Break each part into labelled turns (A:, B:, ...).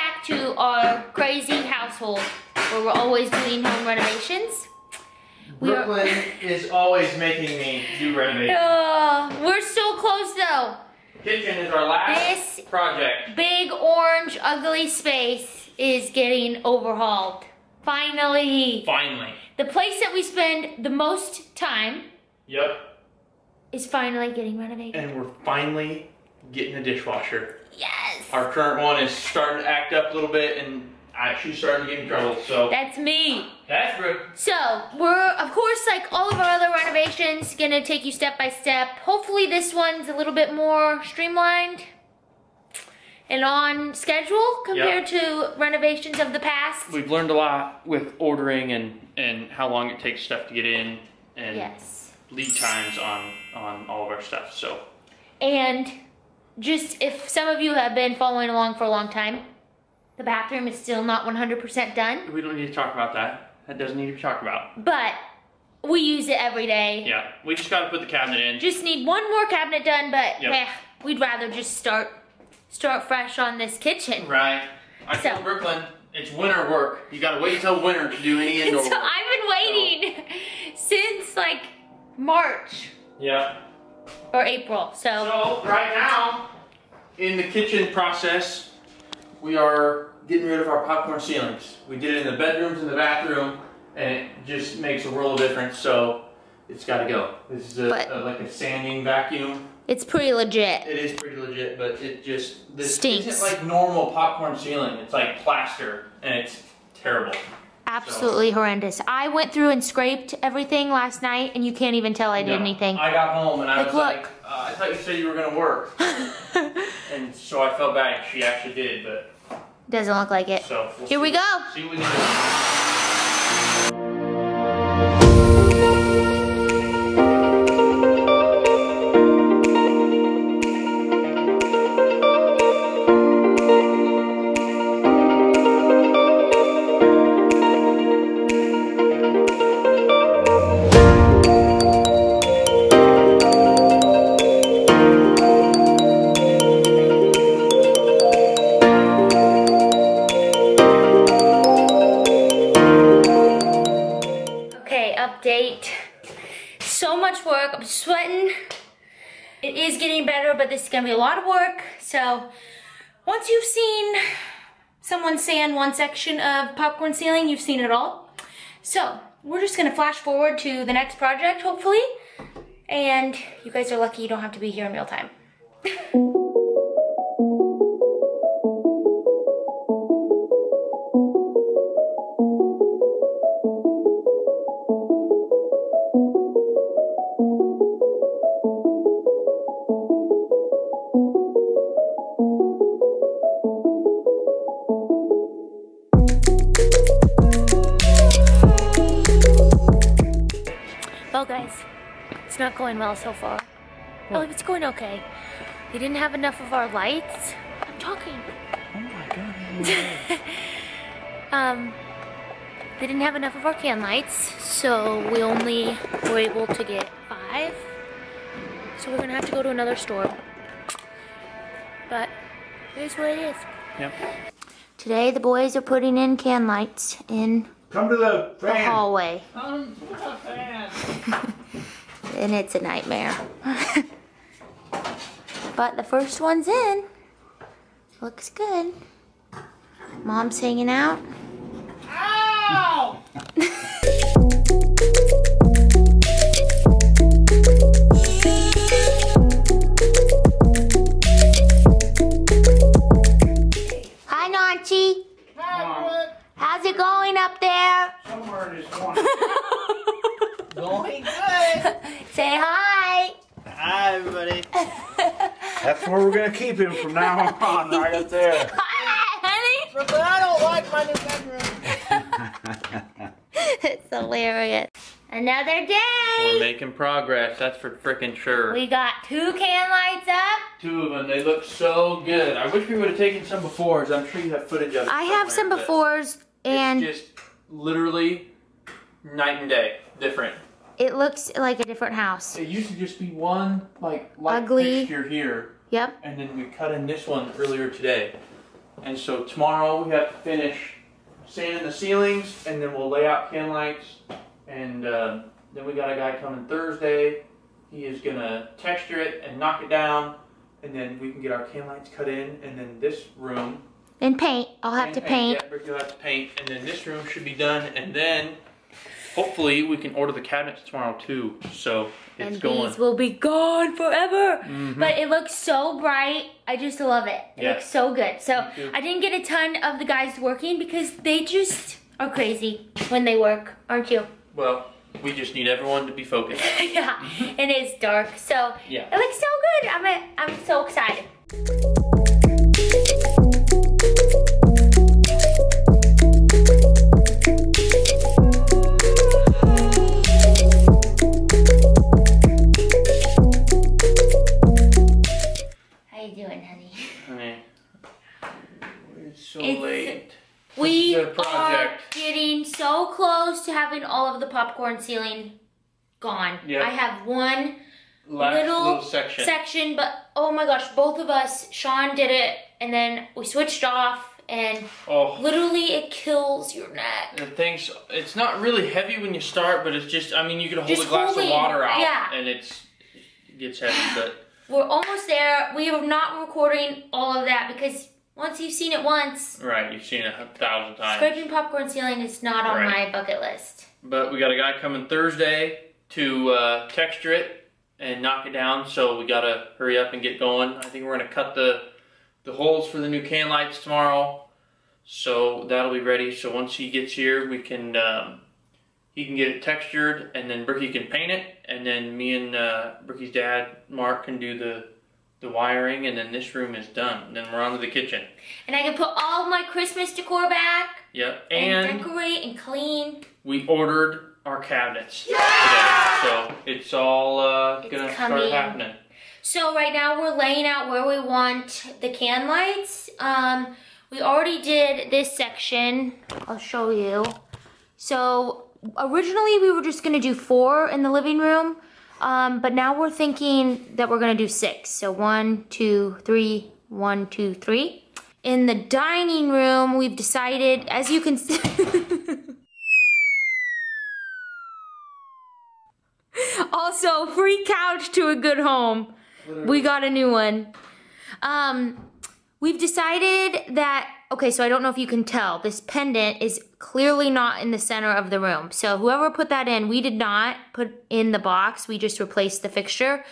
A: back to our crazy household where we're always doing home renovations.
B: Brooklyn is always making me do renovations.
A: We're so close though.
B: Kitchen is our last project.
A: Big orange ugly space is getting overhauled. Finally.
B: Finally.
A: The place that we spend the most time.
B: Yep.
A: Is finally getting renovated.
B: And we're finally getting a dishwasher.
A: Yes.
B: Our current one is starting to act up a little bit and she's starting to get in trouble, so.
A: That's me.
B: That's Brooke.
A: So, we're, of course, like all of our other renovations, gonna take you step by step. Hopefully this one's a little bit more streamlined and on schedule compared to renovations of the past.
B: We've learned a lot with ordering and how long it takes stuff to get in and lead times on all of our stuff, so.
A: And just if some of you have been following along for a long time, the bathroom is still not 100% done.
B: We don't need to talk about that. That doesn't need to be talked about.
A: But we use it every day.
B: Yeah, we just gotta put the cabinet in.
A: Just need one more cabinet done, but we'd rather just start fresh on this kitchen.
B: Right. I told Brooklyn, it's winter work. You gotta wait until winter to do any indoor work.
A: So I've been waiting since like March.
B: Yeah.
A: Or April,
B: So right now, in the kitchen process, we are getting rid of our popcorn ceilings. We did it in the bedrooms and the bathroom, and it just makes a world of difference, so it's gotta go. This is like a sanding vacuum.
A: It's pretty legit.
B: It is pretty legit, but it just, this
A: stinks.
B: isn't like normal popcorn ceiling. It's like plaster, and it's terrible.
A: Absolutely horrendous. I went through and scraped everything last night, and you can't even tell I did anything.
B: I got home and I was
A: look.
B: like, I thought you said you were gonna work. And so I felt bad. She actually did, but.
A: Doesn't look like it.
B: So
A: Here we go.
B: See what we can do.
A: Update. So much work. I'm sweating. It is getting better, but this is gonna be a lot of work. So once you've seen someone sand one section of popcorn ceiling, you've seen it all. So we're just gonna flash forward to the next project, hopefully. And you guys are lucky you don't have to be here in real time. Well guys, it's not going well so far. Well, it's going okay. They didn't have enough of our lights. I'm talking.
B: Oh my God.
A: They didn't have enough of our can lights, so we only were able to get 5. So we're gonna have to go to another store. But here's what it is.
B: Yep.
A: Today the boys are putting in can lights in
C: Come to the fan.
A: the hallway.
B: Come to the fan.
A: And it's a nightmare. But the first one's in. Looks good. Mom's hanging out.
B: Ow!
A: Hi, Nancy. How's it going up there?
C: Somewhere in this corner.
B: Going good.
A: Say hi.
B: Hi, everybody.
C: That's where we're gonna keep him from now on, right up there.
A: Hi, honey.
B: But I don't like my new bedroom.
A: It's hilarious. Another day.
B: We're making progress, that's for frickin' sure.
A: We got 2 can lights up.
B: 2 of them, they look so good. I wish we would have taken some befores. I'm sure you have footage of it.
A: I have some
B: somewhere,
A: befores, and
B: it's just literally night and day different.
A: it looks like a different house.
B: It used to just be one like light
A: Ugly.
B: fixture here,
A: Yep.
B: and then we cut in this one earlier today. And so tomorrow we have to finish sanding the ceilings, and then we'll lay out can lights. And then we got a guy coming Thursday. He is gonna texture it and knock it down, and then we can get our can lights cut in. And then this room.
A: And paint. I'll have to paint.
B: Yeah, Brooke will have to paint. And then this room should be done. And then hopefully we can order the cabinets tomorrow too. So it's going.
A: These will be gone forever.
B: Mm-hmm.
A: But it looks so bright. I just love it. It looks so good. So I didn't get a ton of the guys working because they just are crazy when they work, aren't you?
B: Well, we just need everyone to be focused.
A: Yeah, and it's dark. So
B: yeah.
A: It looks so good. I'm so excited.
B: So late.
A: We are getting so close to having all of the popcorn ceiling gone. Yep. I have one little section, but oh my gosh, both of us, Sean did it, and then we switched off, and literally it kills your neck.
B: The thing's, it's not really heavy when you start, but it's just, I mean, you can hold a glass of water out, and it gets heavy, but.
A: We're almost there. We are not recording all of that because once you've seen it once.
B: Right, you've seen it 1,000 times.
A: Scraping popcorn ceiling is not on my bucket list.
B: But we got a guy coming Thursday to texture it and knock it down, so we gotta hurry up and get going. I think we're gonna cut the holes for the new can lights tomorrow, so that'll be ready. So once he gets here, we can he can get it textured, and then Brookie can paint it, and then me and Brookie's dad, Mark, can do the wiring, and then this room is done. And then we're on to the kitchen. And
A: I can put all my Christmas decor back.
B: Yep.
A: And decorate and clean.
B: We ordered our cabinets today, so it's all gonna start happening. So
A: right now we're laying out where we want the can lights. We already did this section. I'll show you. So originally we were just gonna do 4 in the living room. But now we're thinking that we're gonna do 6. So 1, 2, 3, 1, 2, 3. In the dining room, we've decided, as you can see, also free couch to a good home. Literally. We got a new one. We've decided that, okay, so I don't know if you can tell, this pendant is clearly not in the center of the room. So whoever put that in, we did not put in the box. We just replaced the fixture.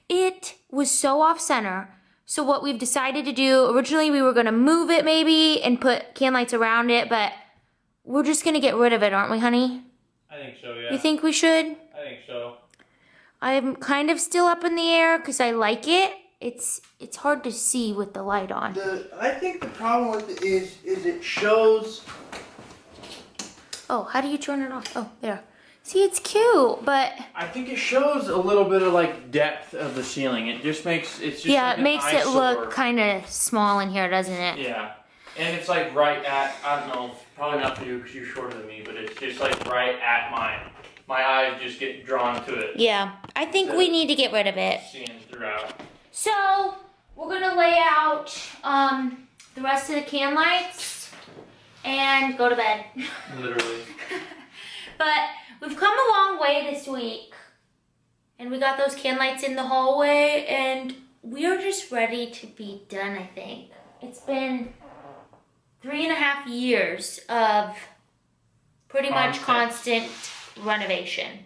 A: It was so off center. So what we've decided to do, originally we were gonna move it maybe and put can lights around it, but we're just gonna get rid of it, aren't we, honey?
B: I think so, yeah.
A: You think we should?
B: I think so.
A: I'm kind of still up in the air because I like it. It's hard to see with the light on.
C: I think the problem with it is it shows.
A: Oh, how do you turn it off? Oh, there. See, it's cute, but
B: I think it shows a little bit of like depth of the ceiling. It just makes it
A: makes it look kind of small in here, doesn't it?
B: Yeah, and it's like right at, I don't know, probably not for you because you're shorter than me, but it's just like right at mine. My eyes just get drawn to it.
A: Yeah, I think we need to get rid of it.
B: Seeing throughout.
A: So we're gonna lay out the rest of the can lights and go to bed.
B: Literally.
A: But we've come a long way this week, and we got those can lights in the hallway, and we are just ready to be done, I think. It's been 3.5 years of pretty much constant renovation.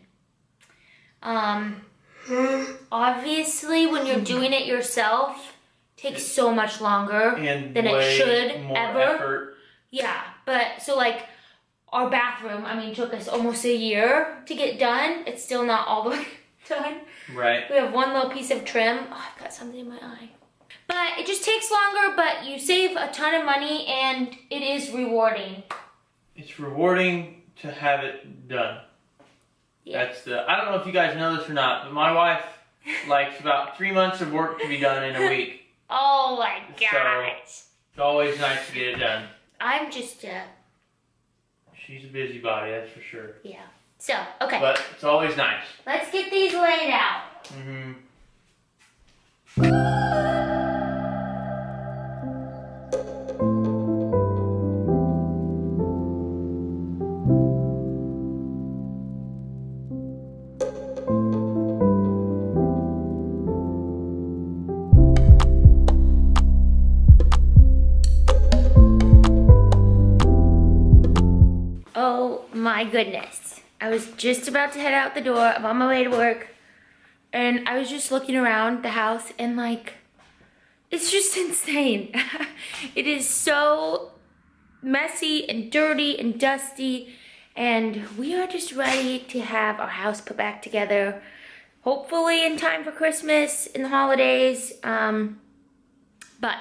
A: Obviously, when you're doing it yourself, it takes so much longer than it should ever.
B: Effort.
A: Yeah, but so like our bathroom, I mean, took us almost a year to get done. It's still not all the way done.
B: Right.
A: We have one little piece of trim. Oh, I've got something in my eye. But it just takes longer, but you save a ton of money and it is rewarding.
B: It's rewarding to have it done. Yeah. I don't know if you guys know this or not, but my wife likes about 3 months of work to be done in a week.
A: Oh my gosh.
B: So it's always nice to get it done.
A: I'm just
B: she's a busybody, that's for sure.
A: Yeah. So, okay.
B: But it's always nice.
A: Let's get these laid out.
B: Mm-hmm.
A: Oh my goodness. I was just about to head out the door. I'm on my way to work. And I was just looking around the house and like, it's just insane. It is so messy and dirty and dusty. And we are just ready to have our house put back together. Hopefully in time for Christmas and the holidays. But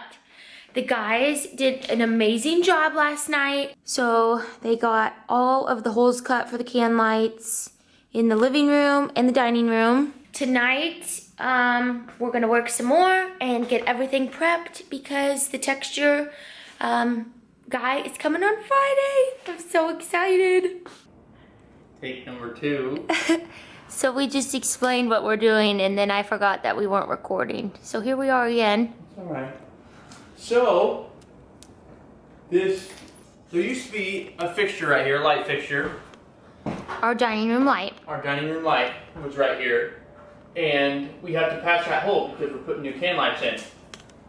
A: the guys did an amazing job last night. So they got all of the holes cut for the can lights in the living room and the dining room. Tonight, we're gonna work some more and get everything prepped because the texture guy is coming on Friday. I'm so excited.
B: Take number 2.
A: So we just explained what we're doing and then I forgot that we weren't recording. So here we are again.
B: All right. So, there used to be a fixture right here, a light fixture.
A: Our dining room light.
B: Our dining room light was right here. And we have to patch that hole because we're putting new can lights in.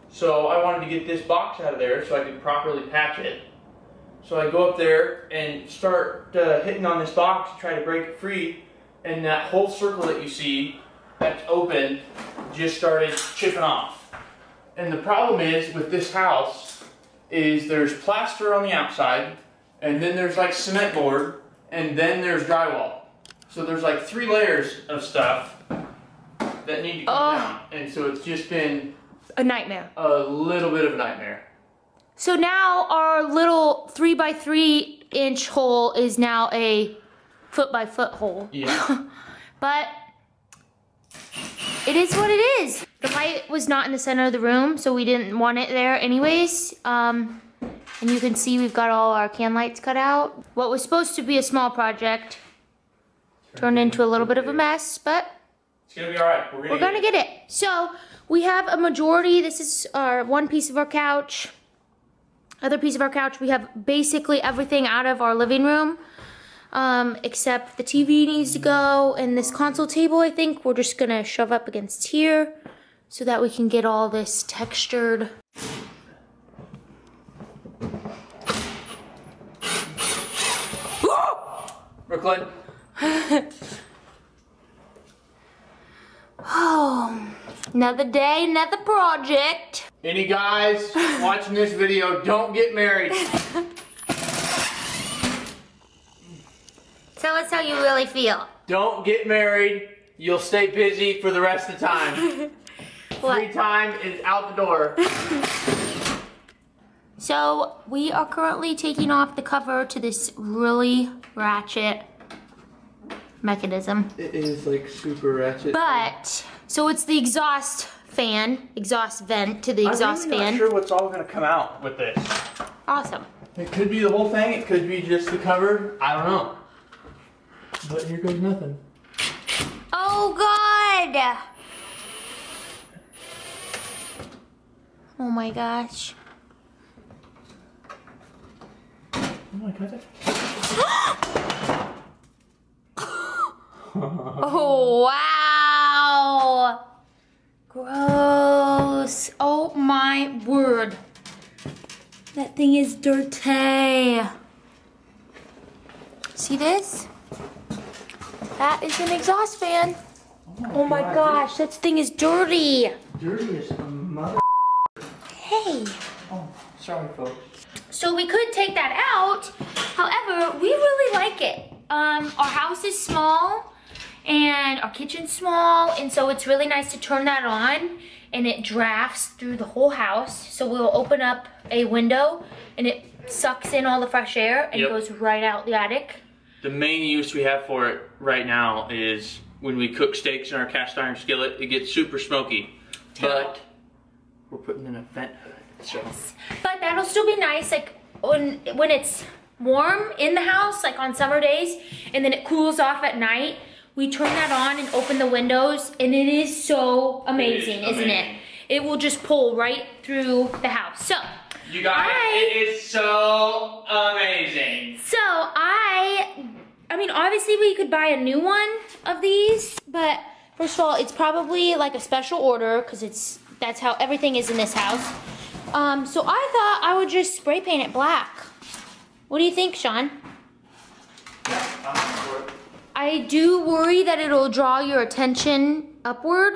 B: So I wanted to get this box out of there so I could properly patch it. So I go up there and start hitting on this box to try to break it free. And that whole circle that you see that's open just started chipping off. And the problem is with this house is there's plaster on the outside, and then there's like cement board, and then there's drywall. So there's like 3 layers of stuff that need to come down. And so it's just been
A: a nightmare.
B: A little bit of a nightmare.
A: So now our little 3x3 inch hole is now a foot by foot hole.
B: Yeah.
A: But it is what it is. The light was not in the center of the room, so we didn't want it there anyways. And you can see we've got all our can lights cut out. What was supposed to be a small project turned into a little bit of a mess, but
B: it's gonna be all right.
A: We're gonna get it. So we have a majority. This is our one piece of our couch. Other piece of our couch, we have basically everything out of our living room. Except the TV needs to go, and this console table, I think, we're just gonna shove up against here so that we can get all this textured.
B: Brooklyn.
A: Oh, another day, another project.
B: Any guys watching this video, don't get married.
A: Tell us how you really feel.
B: Don't get married. You'll stay busy for the rest of the time. Free time is out the door.
A: So we are currently taking off the cover to this really ratchet mechanism.
B: It is like super ratchet.
A: But, so it's the exhaust vent to the exhaust fan.
B: I'm not sure what's all gonna come out with this.
A: Awesome.
B: It could be the whole thing, it could be just the cover, I don't know. But here goes nothing.
A: Oh God! Oh my gosh.
B: Oh my God.
A: Oh wow! Gross. Oh my word. That thing is dirty. See this? That is an exhaust fan. Oh my gosh, that thing is dirty.
B: Dirty as a mother.
A: Hey.
B: Oh, sorry folks.
A: So we could take that out. However, we really like it. Our house is small and our kitchen's small, and so it's really nice to turn that on and it drafts through the whole house. So we'll open up a window and it sucks in all the fresh air and goes right out the attic.
B: The main use we have for it right now is when we cook steaks in our cast iron skillet, it gets super smoky. But we're putting in a vent hood. So.
A: Yes. But that'll still be nice, like when it's warm in the house, like on summer days, and then it cools off at night. We turn that on and open the windows, and it is so amazing, isn't it? It will just pull right through the house. So,
B: you guys, it is so amazing.
A: So I mean, obviously we could buy a new one of these, but first of all, it's probably like a special order because that's how everything is in this house. So I thought I would just spray paint it black. What do you think, Sean? I do worry that it'll draw your attention upward.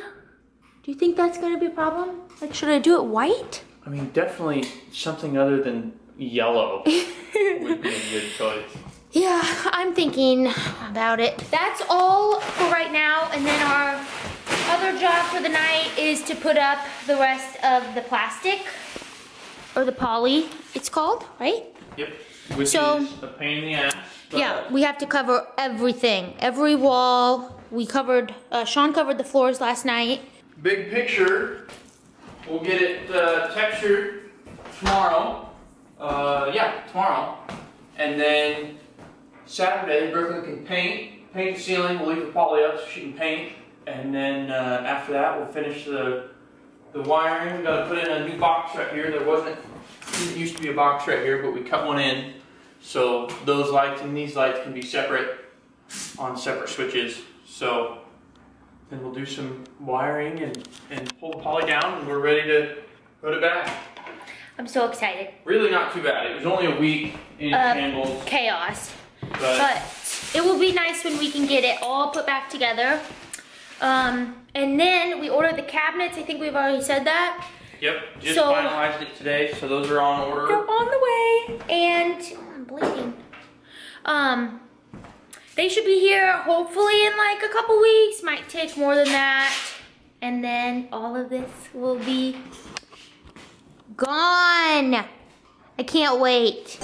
A: Do you think that's gonna be a problem? Like, should I do it white?
B: I mean, definitely something other than yellow would be a good choice.
A: Yeah, I'm thinking about it. That's all for right now, and then our other job for the night is to put up the rest of the plastic, or the poly, it's called, right?
B: Yep, which
A: So,
B: is a pain in the ass.
A: Yeah, we have to cover everything, every wall. We covered, Sean covered the floors last night.
B: Big picture, we'll get it textured tomorrow. Yeah, tomorrow. And then Saturday, Brooklyn can paint the ceiling. We'll leave the poly up so she can paint. And then after that, we'll finish the wiring. We gotta put in a new box right here. Didn't used to be a box right here, but we cut one in. So those lights and these lights can be separate on separate switches. So then we'll do some wiring and pull the poly down, and we're ready to put it back.
A: I'm so excited.
B: Really not too bad. It was only a week in shambles.
A: Chaos.
B: But
A: it will be nice when we can get it all put back together. And then we ordered the cabinets. I think we've already said that.
B: Yep, just finalized it today, so those are on order.
A: They're on the way. And I'm bleeding. They should be here hopefully in like a couple weeks. Might take more than that. And then all of this will be gone. I can't wait.